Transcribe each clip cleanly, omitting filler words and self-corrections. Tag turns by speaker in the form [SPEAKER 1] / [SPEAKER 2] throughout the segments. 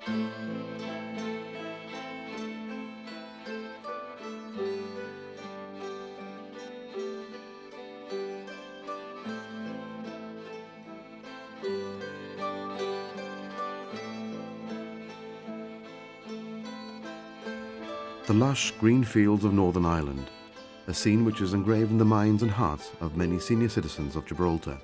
[SPEAKER 1] The lush green fields of Northern Ireland, a scene which is engraved in the minds and hearts of many senior citizens of Gibraltar.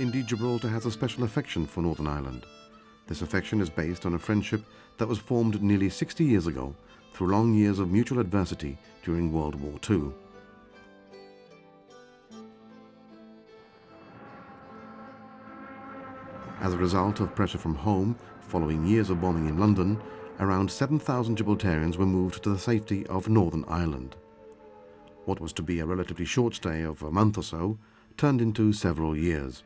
[SPEAKER 1] Indeed, Gibraltar has a special affection for Northern Ireland. This affection is based on a friendship that was formed nearly 60 years ago through long years of mutual adversity during World War II. As a result of pressure from home, following years of bombing in London, around 7,000 Gibraltarians were moved to the safety of Northern Ireland. What was to be a relatively short stay of a month or so turned into several years.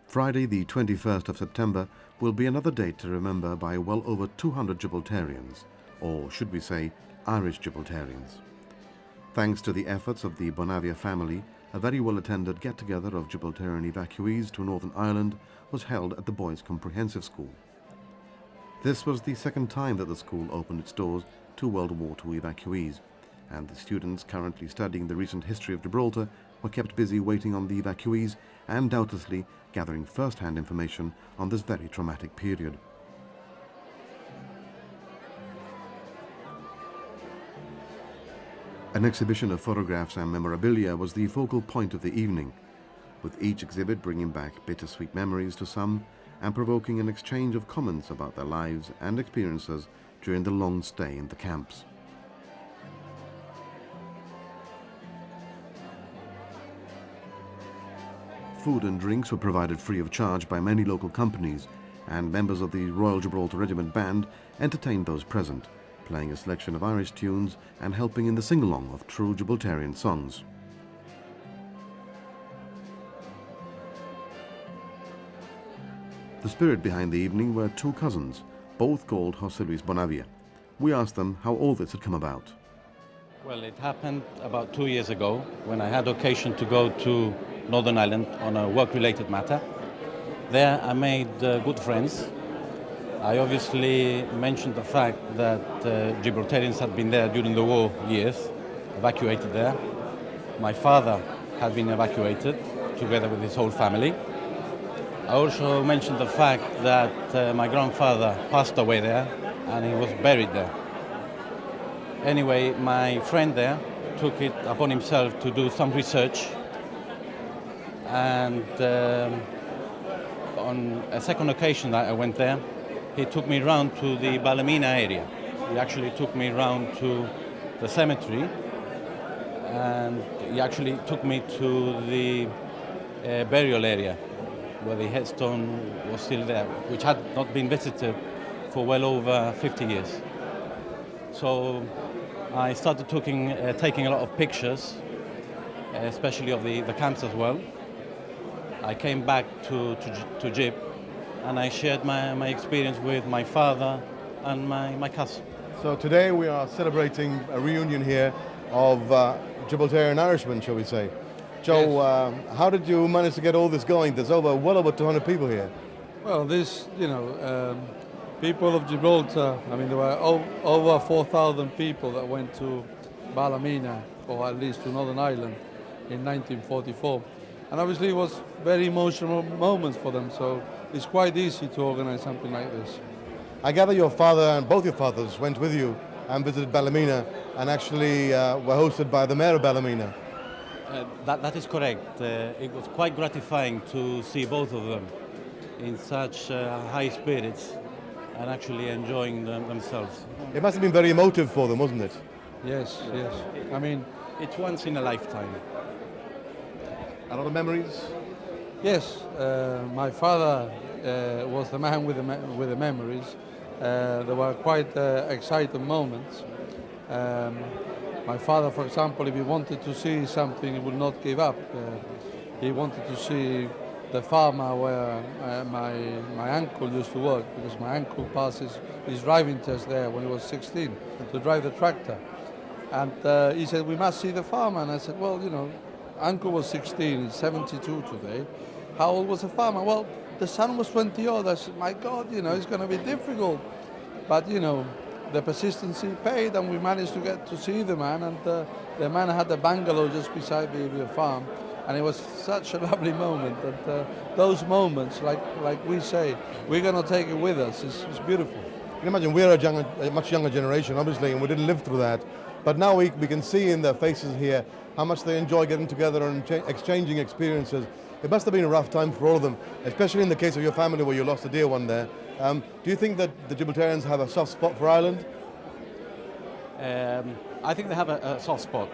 [SPEAKER 1] Friday, the 21st of September, will be another date to remember by well over 200 Gibraltarians, or should we say, Irish Gibraltarians. Thanks to the efforts of the Bonavia family, a very well-attended get-together of Gibraltarian evacuees to Northern Ireland was held at the Boys' Comprehensive School. This was the second time that the school opened its doors to World War II evacuees, and the students currently studying the recent history of Gibraltar were kept busy waiting on the evacuees and doubtlessly gathering first-hand information on this very traumatic period. An exhibition of photographs and memorabilia was the focal point of the evening, with each exhibit bringing back bittersweet memories to some and provoking an exchange of comments about their lives and experiences during the long stay in the camps. Food and drinks were provided free of charge by many local companies, and members of the Royal Gibraltar Regiment Band entertained those present, playing a selection of Irish tunes and helping in the sing-along of true Gibraltarian songs. The spirit behind the evening were two cousins, both called José Luis Bonavia. We asked them how all this had come about.
[SPEAKER 2] Well, it happened about 2 years ago when I had occasion to go to Northern Ireland on a work-related matter. There I made good friends. I obviously mentioned the fact that Gibraltarians had been there during the war years, evacuated there. My father had been evacuated together with his whole family. I also mentioned the fact that my grandfather passed away there and he was buried there. Anyway, my friend there took it upon himself to do some research, and on a second occasion that I went there, he took me round to the Ballymena area. He actually took me round to the cemetery, and he actually took me to the burial area where the headstone was still there, which had not been visited for well over 50 years. So I started taking a lot of pictures, especially of the camps as well. I came back to Gib, and I shared my experience with my father and my cousin.
[SPEAKER 3] So today we are celebrating a reunion here of Gibraltarian Irishmen, shall we say. Joe, yes. How did you manage to get all this going? There's well over 200 people here.
[SPEAKER 4] Well, people of Gibraltar, I mean, there were over 4,000 people that went to Ballymena, or at least to Northern Ireland, in 1944. And obviously it was very emotional moments for them, so it's quite easy to organize something like this.
[SPEAKER 3] I gather your father and both your fathers went with you and visited Ballymena and actually were hosted by the mayor of Ballymena.
[SPEAKER 2] That is correct. It was quite gratifying to see both of them in such high spirits and actually enjoying themselves.
[SPEAKER 3] It must have been very emotive for them, wasn't it?
[SPEAKER 4] Yes, yes. I mean,
[SPEAKER 2] it's once in a lifetime.
[SPEAKER 3] A lot of memories?
[SPEAKER 4] Yes, my father was the man with the memories. There were quite exciting moments. My father, for example, if he wanted to see something, he would not give up. He wanted to see the farmer where my uncle used to work, because my uncle passed his driving test there when he was 16 to drive the tractor. And he said, we must see the farmer. And I said, well, you know, uncle was 16, he's 72 today. How old was the farmer? Well, the son was 20 old. I said, my God, you know, it's going to be difficult. But, you know, the persistency paid, and we managed to get to see the man. And the man had a bungalow just beside the farm. And it was such a lovely moment. And those moments, like we say, we're going to take it with us. It's beautiful.
[SPEAKER 3] You can imagine we're a much younger generation, obviously, and we didn't live through that. But now we can see in their faces here how much they enjoy getting together and exchanging experiences. It must have been a rough time for all of them, especially in the case of your family where you lost a dear one there. Do you think that the Gibraltarians have a soft spot for Ireland?
[SPEAKER 2] I think they have a soft spot.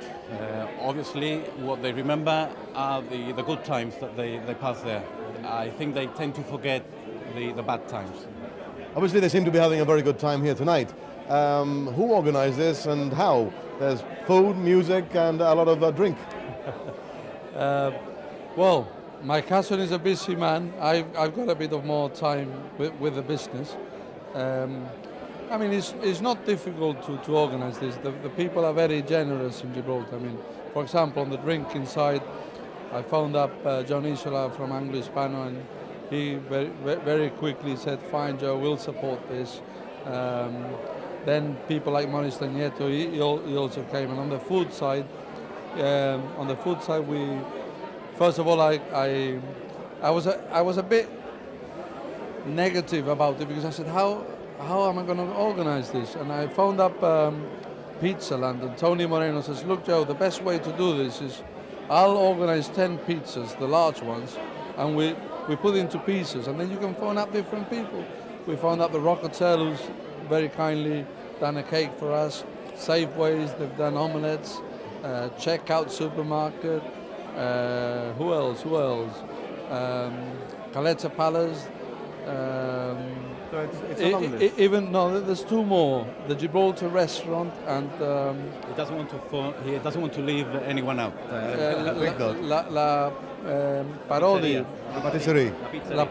[SPEAKER 2] Obviously, what they remember are the good times that they passed there. I think they tend to forget the bad times.
[SPEAKER 3] Obviously, they seem to be having a very good time here tonight. Who organised this and how? There's food, music, and a lot of drink.
[SPEAKER 4] Well, my cousin is a busy man. I've got a bit of more time with the business. I mean, it's not difficult to organise this. The people are very generous in Gibraltar. I mean, for example, on the drinking side, I phoned up John Isola from Anglo Hispano, and he very quickly said, fine, Joe, we'll support this. Then people like Maurice Nieto, he also came. And on the food side, we first of all, I was a bit negative about it, because I said, how am I going to organize this? And I phoned up Pizza Land, and Tony Moreno says, look, Joe, the best way to do this is I'll organize 10 pizzas, the large ones, and we put into pieces, and then you can phone up different people. We phoned up the Rock Hotel, who's very kindly done a cake for us, Safeways, they've done omelettes, Checkout Supermarket, who else? Caleta Palace.
[SPEAKER 3] So it's a long list.
[SPEAKER 4] There's two more. The Gibraltar restaurant and
[SPEAKER 2] He doesn't want to leave anyone out.
[SPEAKER 4] La Parodi.
[SPEAKER 3] La patisserie.
[SPEAKER 4] La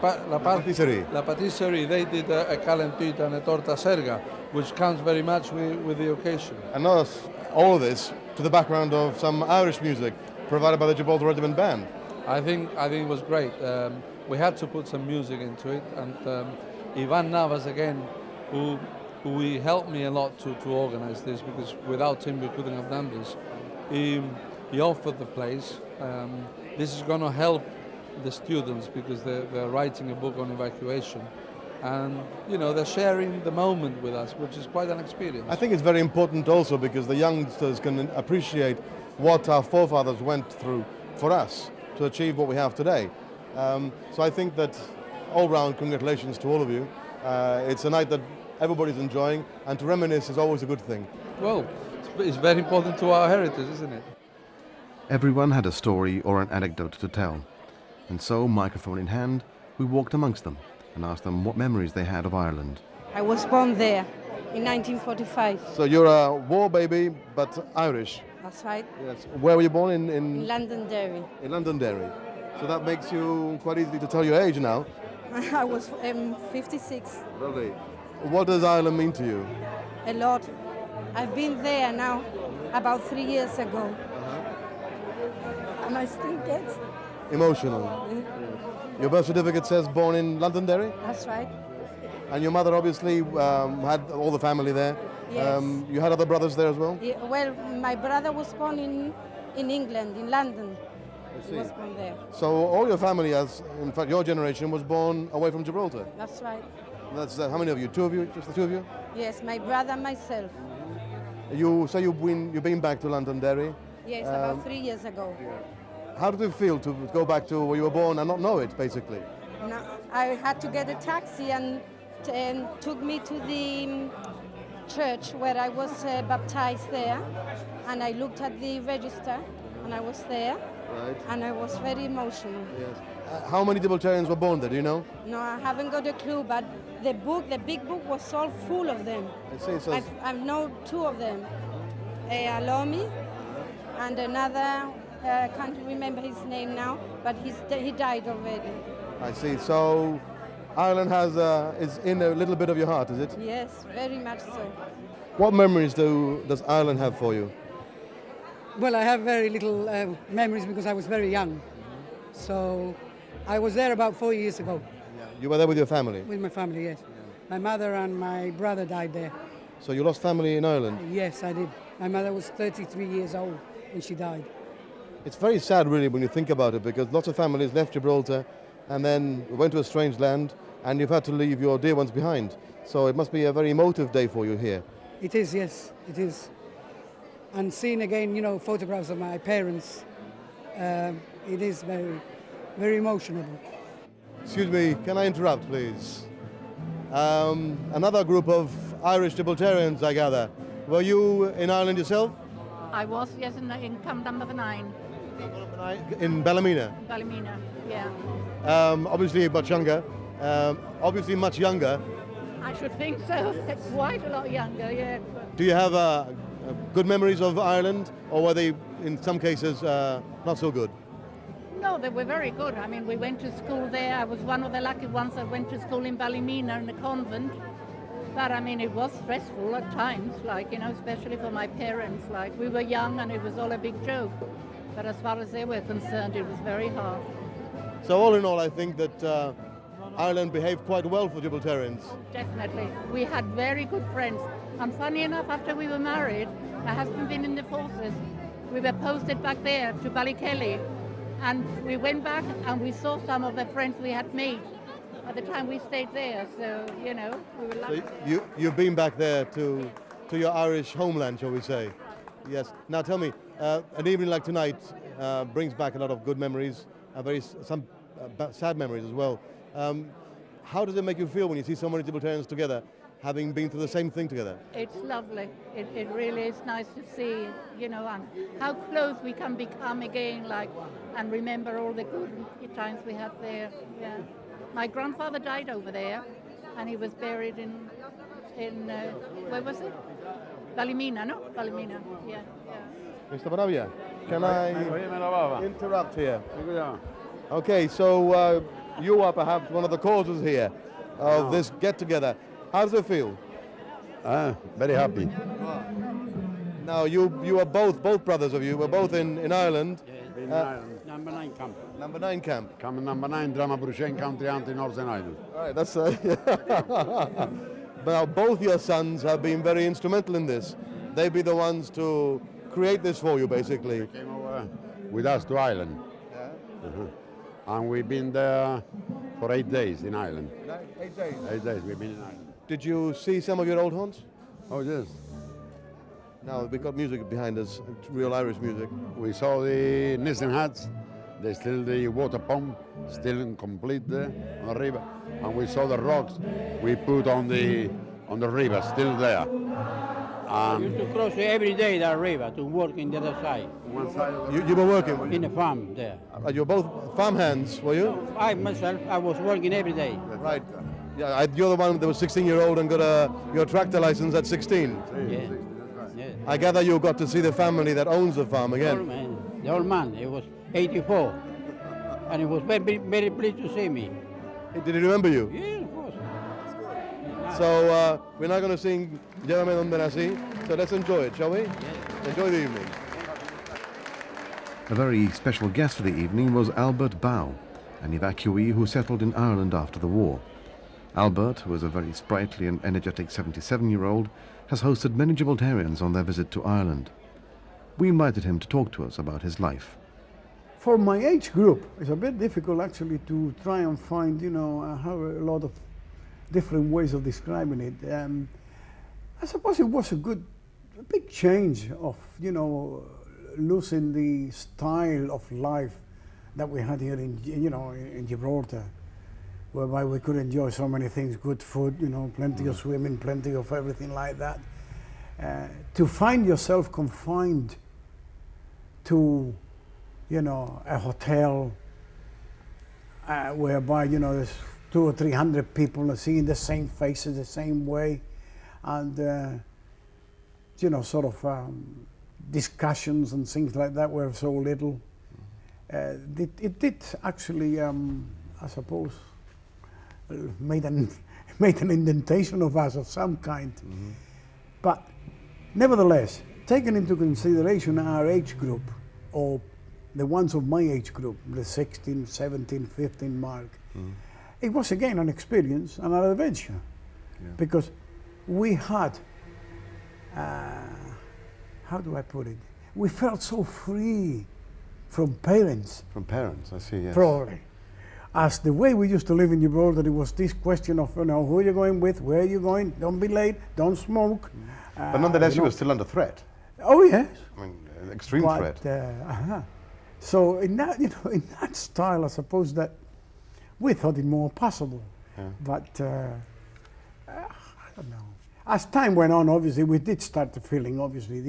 [SPEAKER 4] patisserie. They did a calentita and a torta serga, which comes very much with the occasion.
[SPEAKER 3] And all of this to the background of some Irish music provided by the Gibraltar Regiment Band.
[SPEAKER 4] I think it was great. We had to put some music into it, and Ivan Navas again, who helped me a lot to organize this, because without him we couldn't have done this. He offered the place. This is going to help the students, because they're writing a book on evacuation, and you know, they're sharing the moment with us, which is quite an experience.
[SPEAKER 3] I think it's very important also because the youngsters can appreciate what our forefathers went through for us to achieve what we have today. So I think that all round, congratulations to all of you. It's a night that everybody's enjoying, and to reminisce is always a good thing.
[SPEAKER 4] Well, it's very important to our heritage, isn't it?
[SPEAKER 1] Everyone had a story or an anecdote to tell, and so, microphone in hand, we walked amongst them and asked them what memories they had of Ireland.
[SPEAKER 5] I was born there in 1945.
[SPEAKER 3] So you're a war baby, but Irish.
[SPEAKER 5] That's right.
[SPEAKER 3] Yes. Where were you born?
[SPEAKER 5] In Londonderry.
[SPEAKER 3] In Londonderry. So that makes you quite easy to tell your age now.
[SPEAKER 5] I was 56.
[SPEAKER 3] Lovely. What does Ireland mean to you?
[SPEAKER 5] A lot. I've been there now about 3 years ago. And I still get.
[SPEAKER 3] Emotional. Your birth certificate says born in Londonderry?
[SPEAKER 5] That's right.
[SPEAKER 3] And your mother obviously had all the family there.
[SPEAKER 5] Yes.
[SPEAKER 3] You had other brothers there as well?
[SPEAKER 5] Yeah, well, my brother was born in England, in London.
[SPEAKER 3] I see.
[SPEAKER 5] He was born there.
[SPEAKER 3] So all your family, in fact your generation, was born away from Gibraltar?
[SPEAKER 5] That's right.
[SPEAKER 3] That's how many of you? Two of you? Just the two of you?
[SPEAKER 5] Yes, my brother and myself.
[SPEAKER 3] You say you've been back to Londonderry.
[SPEAKER 5] Yes, about 3 years ago.
[SPEAKER 3] How did it feel to go back to where you were born and not know it, basically?
[SPEAKER 5] No, I had to get a taxi and took me to the church where I was baptized there, and I looked at the register and I was there.
[SPEAKER 3] Right.
[SPEAKER 5] And I was very emotional.
[SPEAKER 3] Yes. How many Gibraltarians were born there, do you know?
[SPEAKER 5] No, I haven't got a clue, but the big book was all full of them.
[SPEAKER 3] I see. So
[SPEAKER 5] I know two of them, Alomi and another, I can't remember his name now, but he died already.
[SPEAKER 3] I see. So Ireland is in a little bit of your heart, is it?
[SPEAKER 5] Yes, very much so.
[SPEAKER 3] What memories does Ireland have for you?
[SPEAKER 6] Well, I have very little memories because I was very young. So I was there about 4 years ago
[SPEAKER 3] You were there with your family.
[SPEAKER 6] with my family, yes. My mother and my brother died there.
[SPEAKER 3] So you lost family in Ireland.
[SPEAKER 6] Yes, I did. My mother was 33 years old when she died.
[SPEAKER 3] It's very sad, really, when you think about it, because lots of families left Gibraltar and then went to a strange land, and you've had to leave your dear ones behind. So it must be a very emotive day for you here.
[SPEAKER 6] It is, yes, it is. And seeing again, photographs of my parents, it is very, very emotional.
[SPEAKER 3] Excuse me, can I interrupt, please? Another group of Irish Gibraltarians, I gather. Were you in Ireland yourself?
[SPEAKER 7] I was, yes, in camp number 9,
[SPEAKER 3] In Ballymena?
[SPEAKER 7] Ballymena, yeah.
[SPEAKER 3] Obviously much younger.
[SPEAKER 7] I should think so. Quite a lot younger, yeah.
[SPEAKER 3] Do you have good memories of Ireland, or were they, in some cases, not so good?
[SPEAKER 7] No, they were very good. I mean, we went to school there. I was one of the lucky ones that went to school in Ballymena in a convent. But I mean, it was stressful at times, especially for my parents. We were young and it was all a big joke. But as far as they were concerned, it was very hard.
[SPEAKER 3] So all in all, I think that Ireland behaved quite well for Gibraltarians.
[SPEAKER 7] Definitely. We had very good friends. And funny enough, after we were married, my husband been in the forces. We were posted back there to Ballykelly. And we went back and we saw some of the friends we had made at the time we stayed there. So, we were lucky.
[SPEAKER 3] So you've been back there to your Irish homeland, shall we say? Yes. Now tell me, an evening like tonight brings back a lot of good memories, some sad memories as well. How does it make you feel when you see so many Gibraltarians together, having been through the same thing together?
[SPEAKER 7] It's lovely. It really is nice to see, and how close we can become again, and remember all the good times we had there. Yeah. My grandfather died over there, and he was buried in where was it? Ballymena, no? Ballymena, yeah.
[SPEAKER 3] Mr. Barabia, can I interrupt here? Okay, so you are perhaps one of the causes here of this get-together. How does it feel?
[SPEAKER 8] Very happy.
[SPEAKER 3] Now, you are both brothers of you, were both in Ireland.
[SPEAKER 8] In Ireland. Number 9 camp.
[SPEAKER 3] Number 9 camp.
[SPEAKER 8] Camp number 9, Drama Bruchen country anti Northern Ireland.
[SPEAKER 3] All right, that's... Now, both your sons have been very instrumental in this. They'd be the ones to create this for you, basically.
[SPEAKER 8] They came over with us to Ireland. Yeah. And we've been there for 8 days in Ireland.
[SPEAKER 3] 8 days?
[SPEAKER 8] 8 days we've been in Ireland.
[SPEAKER 3] Did you see some of your old haunts?
[SPEAKER 8] Oh, yes.
[SPEAKER 3] Now, we've got music behind us, real Irish music.
[SPEAKER 8] We saw the nesting huts. There's still the water pump, still incomplete there on the river. And we saw the rocks we put on the river, still there.
[SPEAKER 9] I used to cross every day that river to work in the other side.
[SPEAKER 8] One side of
[SPEAKER 3] You were working?
[SPEAKER 9] In a farm there.
[SPEAKER 3] You were both farm hands, were you?
[SPEAKER 9] I myself, I was working every day.
[SPEAKER 3] Right. Yeah, you're the one that was 16-year-old and got your tractor license at 16.
[SPEAKER 9] Yeah. Yeah.
[SPEAKER 3] I gather you got to see the family that owns the farm again.
[SPEAKER 9] The old man, he was 84. And he was very, very pleased to see me.
[SPEAKER 3] Did he remember you?
[SPEAKER 9] Yeah, of course.
[SPEAKER 3] So we're now going to sing Llévame donde nací. So let's enjoy it, shall we?
[SPEAKER 9] Yeah.
[SPEAKER 3] Enjoy the evening.
[SPEAKER 1] A very special guest for the evening was Albert Bow, an evacuee who settled in Ireland after the war. Albert, who is a very sprightly and energetic 77-year-old, has hosted many Gibraltarians on their visit to Ireland. We invited him to talk to us about his life.
[SPEAKER 10] For my age group, it's a bit difficult actually to try and find, I have a lot of different ways of describing it. I suppose it was a big change of, losing the style of life that we had here in Gibraltar, whereby we could enjoy so many things, good food, plenty of swimming, plenty of everything like that. To find yourself confined to, a hotel whereby, there's 200 or 300 people seeing the same faces the same way, and, discussions and things like that were so little. It did actually I suppose, made an made an indentation of us of some kind. But nevertheless, taking into consideration our age group, or the ones of my age group, the 16, 17, 15 mark, it was again an experience and an adventure, because we had, how do I put it? We felt so free from parents.
[SPEAKER 1] From parents, I see, yes.
[SPEAKER 10] Probably. As the way we used to live in Gibraltar, it was this question of, who are you going with, where are you going, don't be late, don't smoke.
[SPEAKER 1] But nonetheless, you were still under threat.
[SPEAKER 10] Oh yes.
[SPEAKER 1] I mean, extreme threat.
[SPEAKER 10] So in that, in that style, I suppose that we thought it more possible. But I don't know. As time went on, obviously, we did start feeling, obviously,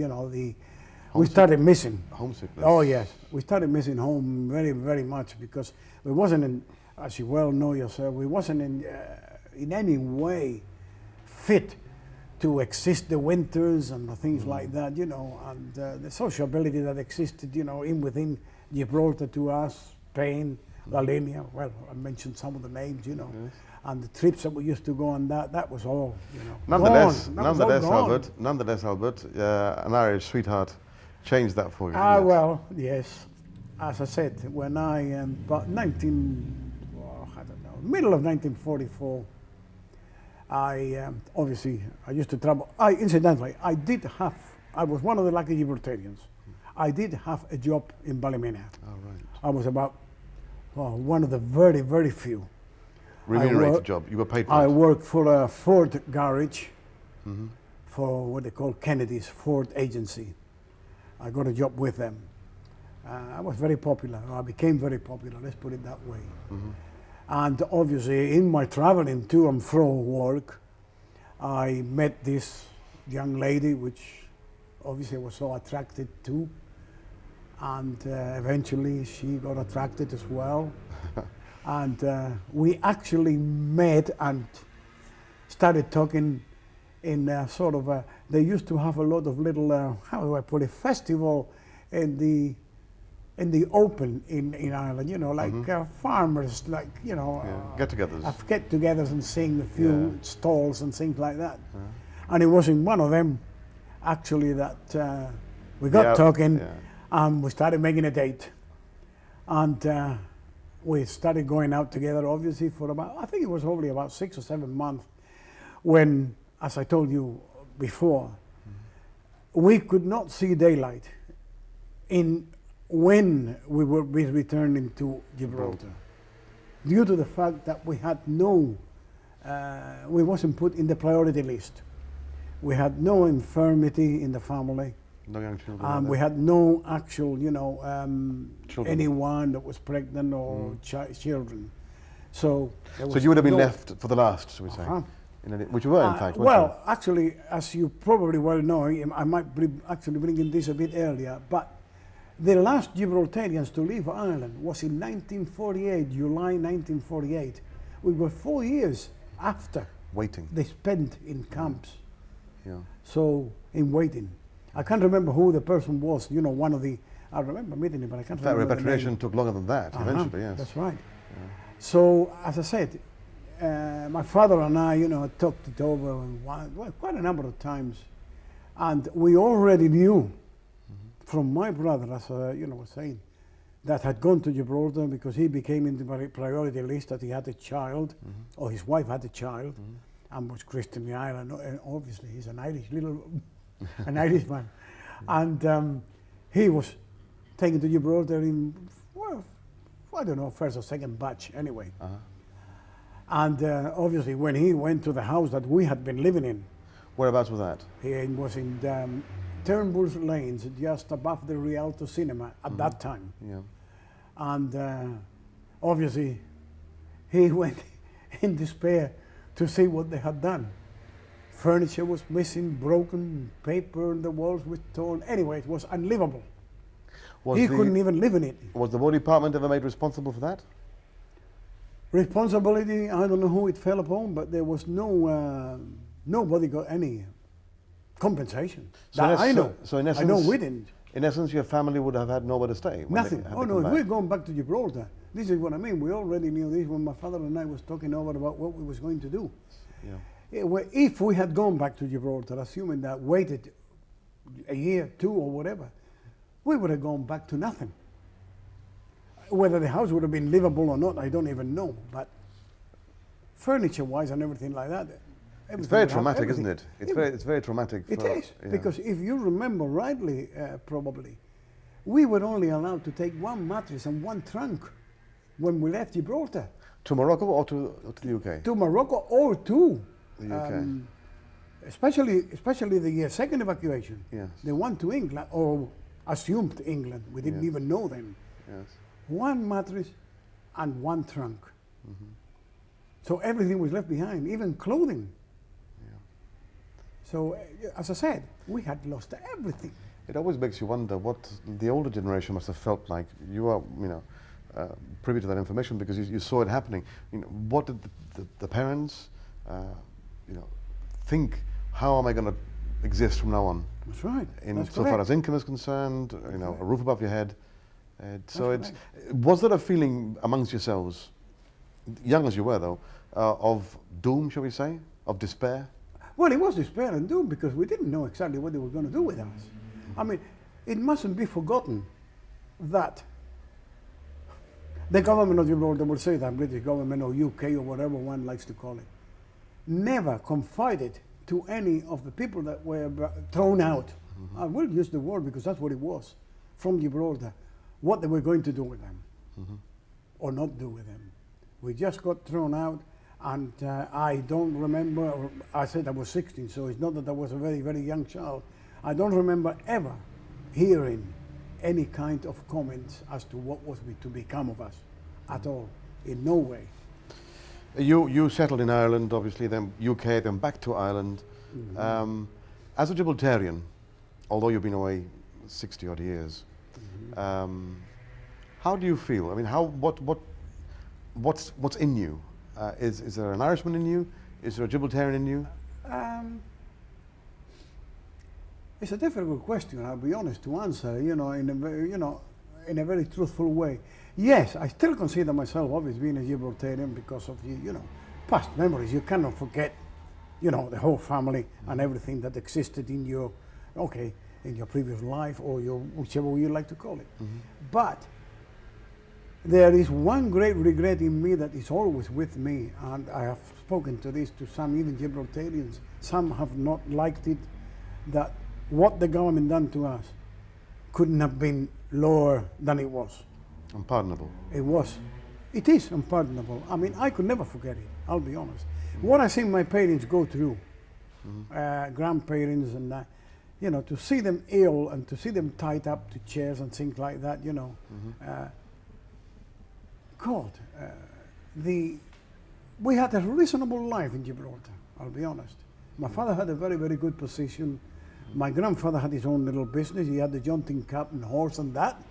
[SPEAKER 10] we started missing.
[SPEAKER 1] Homesickness.
[SPEAKER 10] Oh yes, we started missing home very, very much, because we wasn't in, as you well know yourself, we wasn't in any way fit to exist the winters and the things like that, and the sociability that existed, in within Gibraltar to us, Spain, La Linea, well, I mentioned some of the names, and the trips that we used to go on, that was all,
[SPEAKER 1] Nonetheless,
[SPEAKER 10] gone.
[SPEAKER 1] nonetheless, Albert, an Irish sweetheart changed that for you.
[SPEAKER 10] Well, yes. As I said, when I am about middle of 1944, obviously, I used to travel. Incidentally, I was one of the lucky Gibraltarians. I did have a job in Ballymena.
[SPEAKER 1] Oh, right.
[SPEAKER 10] I was about one of the very, very few.
[SPEAKER 1] Remunerated job. You were paid for
[SPEAKER 10] I
[SPEAKER 1] it.
[SPEAKER 10] worked for a Ford garage for what they call Kennedy's Ford agency. I got a job with them. I was very popular. I became very popular, let's put it that way. And obviously, in my traveling to and fro work, I met this young lady, which obviously I was so attracted to. And eventually, she got attracted as well. And we actually met and started talking in they used to have a lot of little, how do I put it, festival in the open in Ireland, like farmers, like,
[SPEAKER 1] get-togethers.
[SPEAKER 10] Get-togethers and sing a few stalls and things like that. And it was in one of them, actually, that we got talking, and we started making a date. And we started going out together, obviously, for about, I think it was probably about 6 or 7 months, when, as I told you before, we could not see daylight when we would be returning to Gibraltar, due to the fact that we had we wasn't put in the priority list. We had no infirmity in the family.
[SPEAKER 1] No young children.
[SPEAKER 10] We had no actual, anyone that was pregnant or children. So
[SPEAKER 1] you would have been left for the last, shall we say? Which you were, in fact.
[SPEAKER 10] Well, actually, as you probably well know, I might actually bring in this a bit earlier, but the last Gibraltarians to leave Ireland was in 1948, July 1948. We were 4 years after
[SPEAKER 1] waiting.
[SPEAKER 10] They spent in camps.
[SPEAKER 1] Yeah.
[SPEAKER 10] So, in waiting. I can't remember who the person was, one of the, I remember meeting him, but I can't remember.
[SPEAKER 1] That repatriation took longer than that, eventually, yes.
[SPEAKER 10] That's right. Yeah. So, as I said, my father and I, talked it over quite a number of times. And we already knew from my brother, as was saying, that had gone to Gibraltar because he became in the priority list, that he had a child, or his wife had a child, and was christened in the island. And obviously, he's an Irish an Irishman. And he was taken to Gibraltar in, I don't know, first or second batch anyway. And obviously, when he went to the house that we had been living in.
[SPEAKER 1] Whereabouts was that?
[SPEAKER 10] He was in Turnbull's Lanes, just above the Rialto Cinema at that time.
[SPEAKER 1] Yeah.
[SPEAKER 10] And obviously, he went in despair to see what they had done. Furniture was missing, broken, paper on the walls was torn. Anyway, it was unlivable. He couldn't even live in it.
[SPEAKER 1] Was the War Department ever made responsible for that?
[SPEAKER 10] Responsibility, I don't know who it fell upon, but there was nobody got any compensation.
[SPEAKER 1] So
[SPEAKER 10] I know.
[SPEAKER 1] So in essence,
[SPEAKER 10] I know we didn't.
[SPEAKER 1] in essence, your family would have had nowhere to stay. when
[SPEAKER 10] Nothing.
[SPEAKER 1] They, had
[SPEAKER 10] Oh
[SPEAKER 1] they
[SPEAKER 10] no,
[SPEAKER 1] come
[SPEAKER 10] if
[SPEAKER 1] back.
[SPEAKER 10] we're going back to Gibraltar, this is what I mean. We already knew this when my father and I was talking over about what we was going to do.
[SPEAKER 1] Yeah.
[SPEAKER 10] If we had gone back to Gibraltar, assuming that waited a year, two, or whatever, we would have gone back to nothing. Whether the house would have been livable or not, I don't even know. But furniture-wise and everything like that,
[SPEAKER 1] It's
[SPEAKER 10] everything
[SPEAKER 1] very
[SPEAKER 10] would have
[SPEAKER 1] traumatic,
[SPEAKER 10] everything.
[SPEAKER 1] isn't it? It's very traumatic.
[SPEAKER 10] It
[SPEAKER 1] for,
[SPEAKER 10] is,
[SPEAKER 1] yeah.
[SPEAKER 10] because if you remember rightly, probably, we were only allowed to take one mattress and one trunk when we left Gibraltar.
[SPEAKER 1] To Morocco or to the UK?
[SPEAKER 10] To Morocco or to
[SPEAKER 1] The UK.
[SPEAKER 10] especially the second evacuation,
[SPEAKER 1] Yes.
[SPEAKER 10] the one to England, or assumed England, we didn't
[SPEAKER 1] Yes.
[SPEAKER 10] even know then.
[SPEAKER 1] Yes.
[SPEAKER 10] One mattress and one trunk.
[SPEAKER 1] Mm-hmm.
[SPEAKER 10] So everything was left behind, even clothing. So, as I said, we had lost everything.
[SPEAKER 1] It always makes you wonder what the older generation must have felt like. You are, privy to that information because you saw it happening. What did the parents, think? How am I going to exist from now on?
[SPEAKER 10] That's right. That's
[SPEAKER 1] So far
[SPEAKER 10] correct.
[SPEAKER 1] as income is concerned, a roof above your head.
[SPEAKER 10] That's
[SPEAKER 1] Was there a feeling amongst yourselves, young as you were though, of doom, shall we say, of despair?
[SPEAKER 10] Well, it was despair and doom because we didn't know exactly what they were going to do with us. I mean, it mustn't be forgotten that the government of Gibraltar, will say that British government or UK or whatever one likes to call it, never confided to any of the people that were thrown out. I will use the word because that's what it was, from Gibraltar, what they were going to do with them or not do with them. We just got thrown out. And I don't remember, I said I was 16, so it's not that I was a very, very young child. I don't remember ever hearing any kind of comments as to what was to become of us at all, in no way.
[SPEAKER 1] You settled in Ireland, obviously, then UK, then back to Ireland. As a Gibraltarian, although you've been away 60 odd years, how do you feel? I mean, what's in you? Is there an Irishman in you? Is there a Gibraltarian in you?
[SPEAKER 10] It's a difficult question, I'll be honest, to answer, in a very truthful way. Yes, I still consider myself always being a Gibraltarian because of the, past memories. You cannot forget, the whole family and everything that existed in your, in your previous life or your, whichever way you like to call it. But there is one great regret in me that is always with me, and I have spoken to this to some even Gibraltarians. Some have not liked it, that what the government done to us couldn't have been lower than it was.
[SPEAKER 1] Unpardonable.
[SPEAKER 10] It is unpardonable. I mean, I could never forget it, I'll be honest. What I seen my parents go through, grandparents and to see them ill and to see them tied up to chairs and things like that, God, we had a reasonable life in Gibraltar, I'll be honest. My father had a very, very good position. My grandfather had his own little business. He had the jaunting cap and horse and that.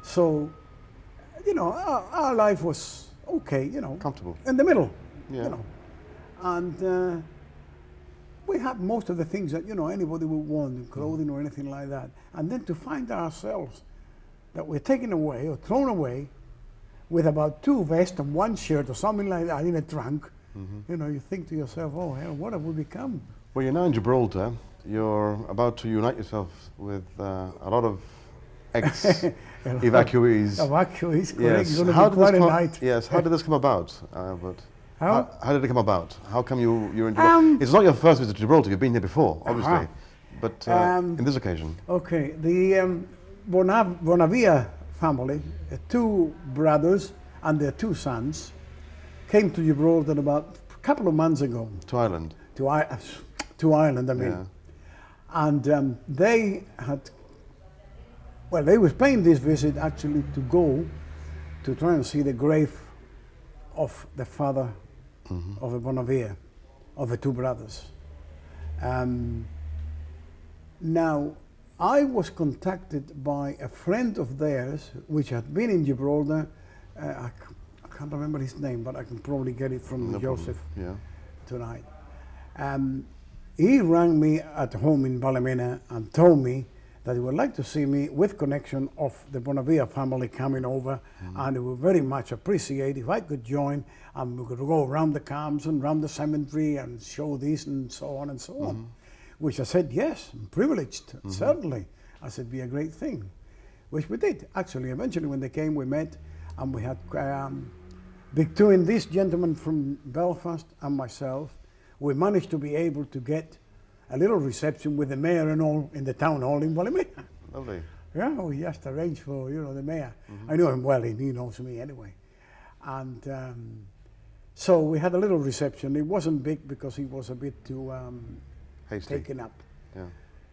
[SPEAKER 10] So, our life was okay,
[SPEAKER 1] Comfortable.
[SPEAKER 10] in the middle,
[SPEAKER 1] Yeah.
[SPEAKER 10] And we had most of the things that, anybody would want, clothing or anything like that. And then to find ourselves that we're taken away or thrown away with about 2 vests and 1 shirt or something like that in a trunk, you think to yourself, oh hell, what have we become?
[SPEAKER 1] Well, you're now in Gibraltar. You're about to unite yourself with a lot of ex-evacuees.
[SPEAKER 10] Evacuees, correct.
[SPEAKER 1] Yes.
[SPEAKER 10] It's gonna be quite a night.
[SPEAKER 1] Yes. How did this come about, Albert?
[SPEAKER 10] How?
[SPEAKER 1] How did it come about? How come you're in Gibraltar? It's not your first visit to Gibraltar. You've been here before, obviously,
[SPEAKER 10] Uh-huh.
[SPEAKER 1] but in this occasion.
[SPEAKER 10] Okay, the Bonavia family, 2 brothers and their 2 sons, came to Gibraltar about a couple of months ago.
[SPEAKER 1] To Ireland.
[SPEAKER 10] To Ireland, I mean.
[SPEAKER 1] Yeah.
[SPEAKER 10] And they was paying this visit actually to go to try and see the grave of the father of a Bonavia, of the 2 brothers. Now, I was contacted by a friend of theirs, which had been in Gibraltar. I can't remember his name, but I can probably get it from
[SPEAKER 1] No
[SPEAKER 10] Joseph
[SPEAKER 1] problem.
[SPEAKER 10] tonight. He rang me at home in Ballymena and told me that they would like to see me with connection of the Bonavia family coming over, and they would very much appreciate if I could join, and we could go around the camps and around the cemetery and show this and so on and so on. Which I said, yes, I'm privileged, certainly. I said, be a great thing, which we did. Actually, eventually when they came, we met, and we had between this gentleman from Belfast and myself, we managed to be able to get a little reception with the mayor and all in the town hall in Ballymena.
[SPEAKER 1] Lovely.
[SPEAKER 10] Yeah, we just arranged for, you know, the mayor. I know him well, he knows me anyway. And so we had a little reception. It wasn't big because he was a bit too
[SPEAKER 1] Hasty.
[SPEAKER 10] taken up.
[SPEAKER 1] Yeah.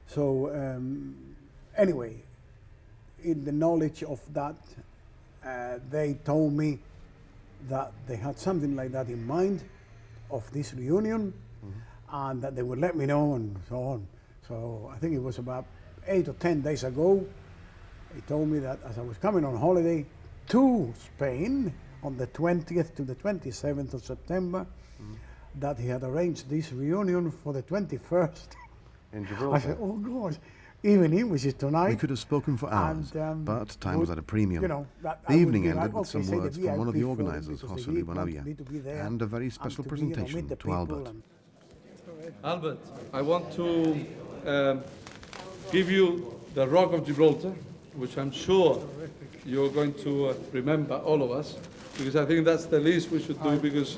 [SPEAKER 10] So anyway, in the knowledge of that, they told me that they had something like that in mind of this reunion, and that they would let me know and so on. So I think it was about 8 or 10 days ago, he told me that as I was coming on holiday to Spain on the 20th to the 27th of September, that he had arranged this reunion for the 21st.
[SPEAKER 1] In
[SPEAKER 10] I
[SPEAKER 1] Gibraltar.
[SPEAKER 10] said, oh gosh, even English is tonight.
[SPEAKER 1] We could have spoken for hours,
[SPEAKER 10] And,
[SPEAKER 1] but time was at a premium.
[SPEAKER 10] you know, that
[SPEAKER 1] The
[SPEAKER 10] I would
[SPEAKER 1] evening
[SPEAKER 10] be
[SPEAKER 1] ended
[SPEAKER 10] like,
[SPEAKER 1] with
[SPEAKER 10] okay,
[SPEAKER 1] some
[SPEAKER 10] say the
[SPEAKER 1] words from one of the
[SPEAKER 10] VIP for them
[SPEAKER 1] organisers,
[SPEAKER 10] because
[SPEAKER 1] José
[SPEAKER 10] they
[SPEAKER 1] Luis
[SPEAKER 10] wanted
[SPEAKER 1] Bonavia,
[SPEAKER 10] me to be there
[SPEAKER 1] and a very special
[SPEAKER 10] and to, you know,
[SPEAKER 1] presentation
[SPEAKER 10] meet the
[SPEAKER 1] to
[SPEAKER 10] people
[SPEAKER 1] Albert.
[SPEAKER 10] and-
[SPEAKER 4] Albert, I want to give you the Rock of Gibraltar, which I'm sure you're going to remember, all of us, because I think that's the least we should do, because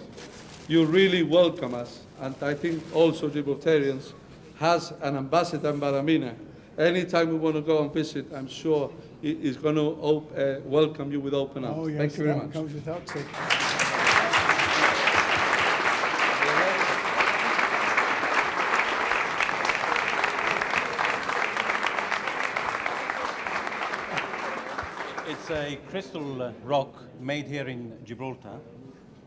[SPEAKER 4] you really welcome us. And I think also Gibraltarians has an ambassador in Ballymena. Anytime we want to go and visit, I'm sure he is going to welcome you with open arms.
[SPEAKER 10] Oh, yes,
[SPEAKER 4] Thank you very
[SPEAKER 10] that
[SPEAKER 4] much.
[SPEAKER 10] comes without saying.
[SPEAKER 2] It's a crystal rock made here in Gibraltar.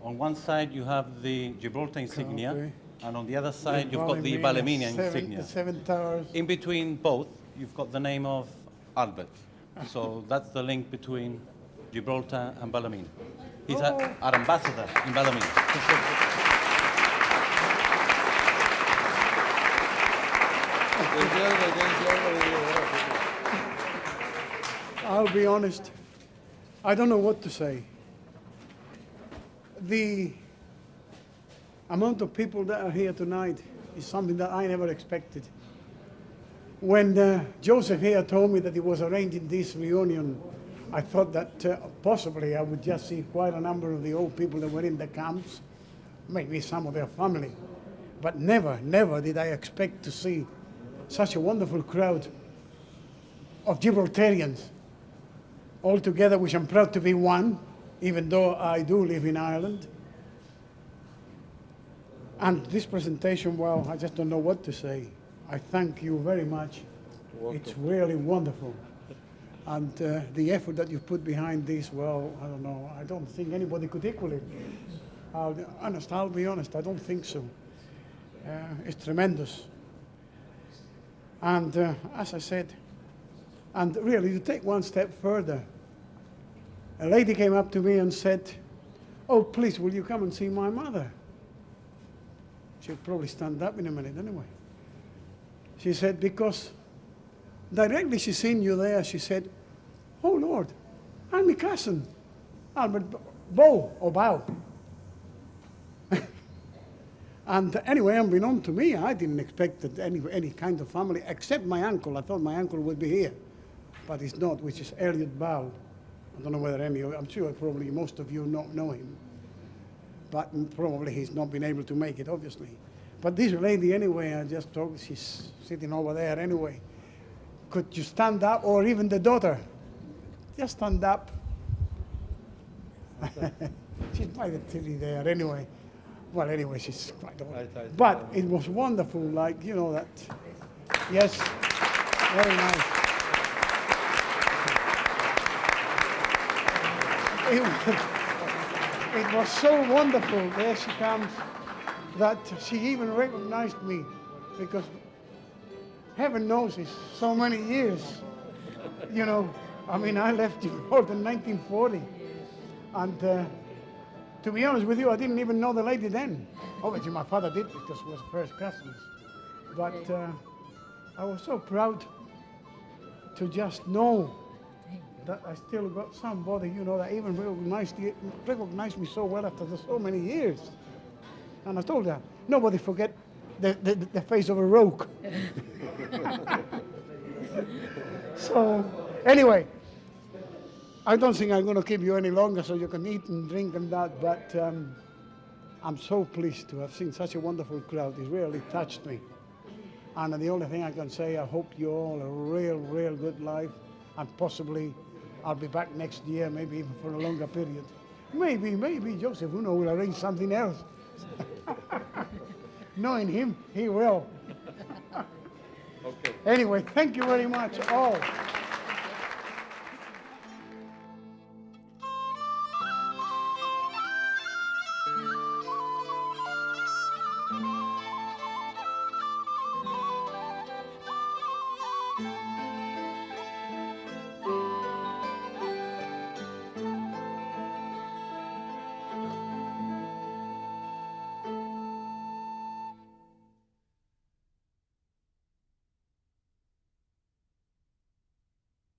[SPEAKER 2] On one side you have the Gibraltar insignia,
[SPEAKER 10] Okay.
[SPEAKER 2] and on the other side you've got the Ballymena insignia.
[SPEAKER 10] The seven towers.
[SPEAKER 2] In between both, you've got the name of Albert. So that's the link between Gibraltar and Ballymena. He's our ambassador in Ballymena.
[SPEAKER 10] I'll be honest, I don't know what to say. The amount of people that are here tonight is something that I never expected. When Joseph here told me that he was arranging this reunion, I thought that possibly I would just see quite a number of the old people that were in the camps, maybe some of their family. But never, never did I expect to see such a wonderful crowd of Gibraltarians all together, which I'm proud to be one, even though I do live in Ireland. And this presentation, well, I just don't know what to say. I thank you very much. It's really wonderful. And the effort that you've put behind this, well, I don't know. I don't think anybody could equal it. I'll be honest, I don't think so. It's tremendous. And as I said, and really to take one step further, a lady came up to me and said, oh, please, will you come and see my mother? She'll probably stand up in a minute anyway. She said, because directly she seen you there, she said, oh, Lord, I'm my cousin, Albert Bow. And anyway, unbeknown to me, I didn't expect that any kind of family, except my uncle. I thought my uncle would be here, but he's not, which is Elliot Bow. I don't know whether any of you, I'm sure probably most of you know him, but probably he's not been able to make it, obviously. But this lady, anyway, I just told, she's sitting over there anyway. Could you stand up, or even the daughter? Just stand up. She's by the TV there anyway. Well, anyway, she's quite old. But it was wonderful, like, you know, that, yes, very nice. It was so wonderful, there she comes, that she even recognized me, because heaven knows it's so many years, you know. I mean, I left Gibraltar in 1940, and to be honest with you, I didn't even know the lady then. Obviously, my father did, because we were first cousins. But I was so proud to just know that I still got somebody, you know, that even recognized me so well after so many years. And I told her, nobody forget the face of a rogue. So, anyway, I don't think I'm going to keep you any longer so you can eat and drink and that, but I'm so pleased to have seen such a wonderful crowd. It really touched me. And the only thing I can say, I hope you all a real good life, and possibly I'll be back next year, maybe even for a longer period. Maybe Joseph, who knows, will arrange something else. Knowing him, he will. Okay. Anyway, thank you very much all.